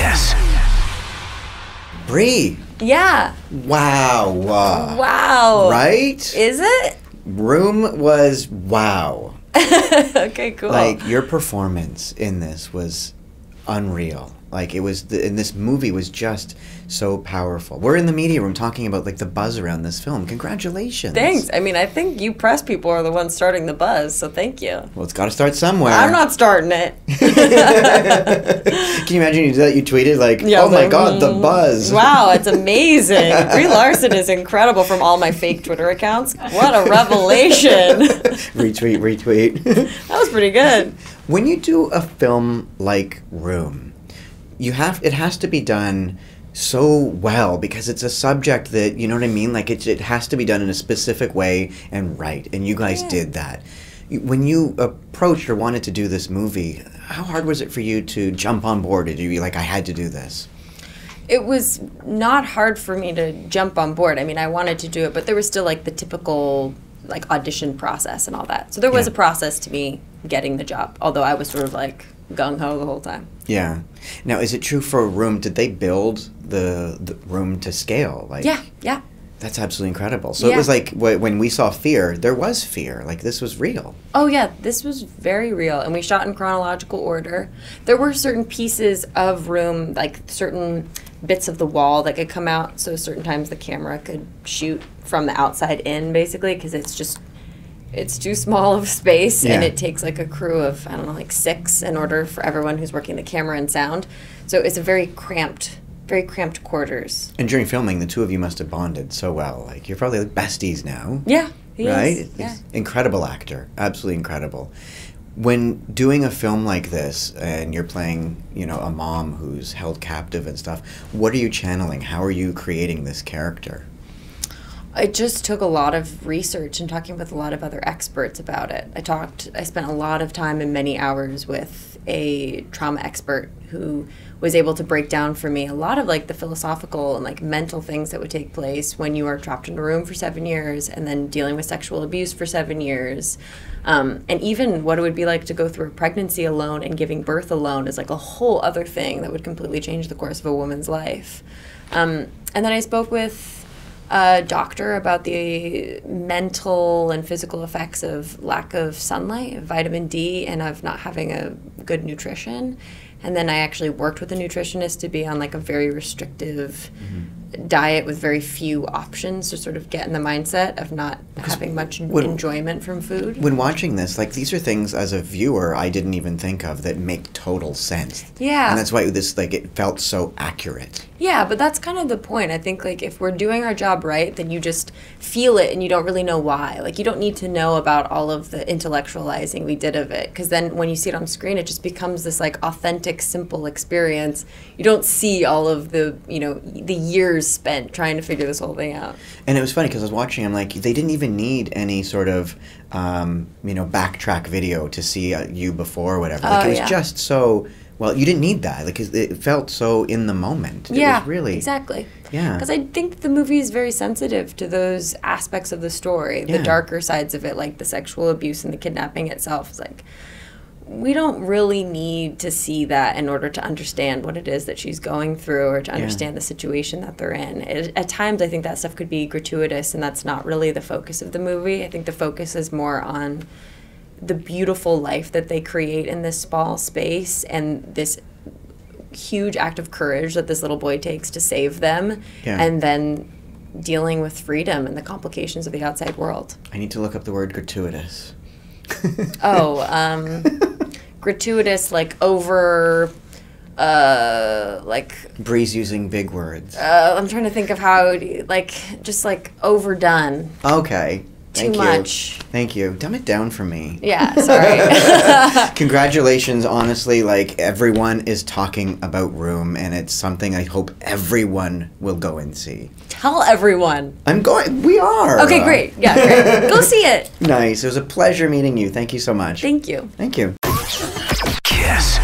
Kiss. Brie. Yeah. Wow. Wow. Right? Is it? Room was wow. Okay, cool. Like, your performance in this was unreal. Like, it was, and this movie was just so powerful. We're in the media room talking about, like, the buzz around this film. Congratulations. Thanks. I mean, I think you press people are the ones starting the buzz, so thank you. Well, it's got to start somewhere. I'm not starting it. Can you imagine you tweeted, like, Yeah, oh my god, the buzz. Wow, it's amazing. Brie Larson is incredible from all my fake Twitter accounts. What a revelation. Retweet. That was pretty good. When you do a film like Room, it has to be done so well because it's a subject that, you know what I mean? Like, it has to be done in a specific way and right. And you guys did that. When you approached or wanted to do this movie, how hard was it for you to jump on board? Did you be like, I had to do this? It was not hard for me to jump on board. I mean, I wanted to do it, but there was still, like, the typical, like, audition process and all that. So there was a process to me getting the job, although I was sort of, like, gung-ho the whole time. Yeah. Now, is it true for Room, did they build the room to scale? Like, Yeah. That's absolutely incredible. So it was like, when we saw Fear, there was fear. Like, this was real. Oh, yeah. This was very real. And we shot in chronological order. There were certain pieces of Room, like certain bits of the wall that could come out. So certain times the camera could shoot from the outside in, basically, because it's too small of space, and it takes, like, a crew of, I don't know, like 6 in order for everyone who's working the camera and sound. So it's a very cramped quarters. And during filming, the two of you must have bonded so well. Like, you're probably like besties now. Yeah, he right? is. Yeah. Incredible actor. Absolutely incredible. When doing a film like this, and you're playing, you know, a mom who's held captive and stuff, what are you channeling? How are you creating this character? It just took a lot of research and talking with a lot of other experts about it. I spent a lot of time and many hours with a trauma expert who was able to break down for me a lot of, like, the philosophical and, like, mental things that would take place when you are trapped in a room for 7 years and then dealing with sexual abuse for 7 years. And even what it would be like to go through a pregnancy alone and giving birth alone is, like, a whole other thing that would completely change the course of a woman's life. And then I spoke with a doctor about the mental and physical effects of lack of sunlight, of vitamin D, and of not having a good nutrition. And then I actually worked with a nutritionist to be on, like, a very restrictive diet with very few options to sort of get in the mindset of not having much enjoyment from food. When watching this, like, these are things as a viewer I didn't even think of that make total sense. Yeah. And that's why this, like, it felt so accurate. Yeah, but that's kind of the point. I think, like, if we're doing our job right, then you just feel it and you don't really know why. Like, you don't need to know about all of the intellectualizing we did of it, because then when you see it on screen, it just becomes this, like, authentic, simple experience. You don't see all of the, you know, the years spent trying to figure this whole thing out. And it was funny because I was watching, I'm like, they didn't even need any sort of, you know, backtrack video to see you before or whatever. Like, it was just so... Well, you didn't need that, like, it felt so in the moment. It was really... exactly. Yeah. Because I think the movie is very sensitive to those aspects of the story, the darker sides of it, like the sexual abuse and the kidnapping itself. It's like, we don't really need to see that in order to understand what it is that she's going through or to understand the situation that they're in. At times, I think that stuff could be gratuitous, and that's not really the focus of the movie. I think the focus is more on the beautiful life that they create in this small space and this huge act of courage that this little boy takes to save them, and then dealing with freedom and the complications of the outside world. I need to look up the word gratuitous. Gratuitous, like over, like... Bree's using big words. I'm trying to think of how, like, just, like, overdone. Okay. Too much. Thank you. Dumb it down for me. Yeah, sorry. Congratulations, honestly. Like, everyone is talking about Room, and it's something I hope everyone will go and see. Tell everyone. I'm going. We are. Okay, great. Yeah, great. Go see it. Nice. It was a pleasure meeting you. Thank you so much. Thank you. Thank you. Kiss.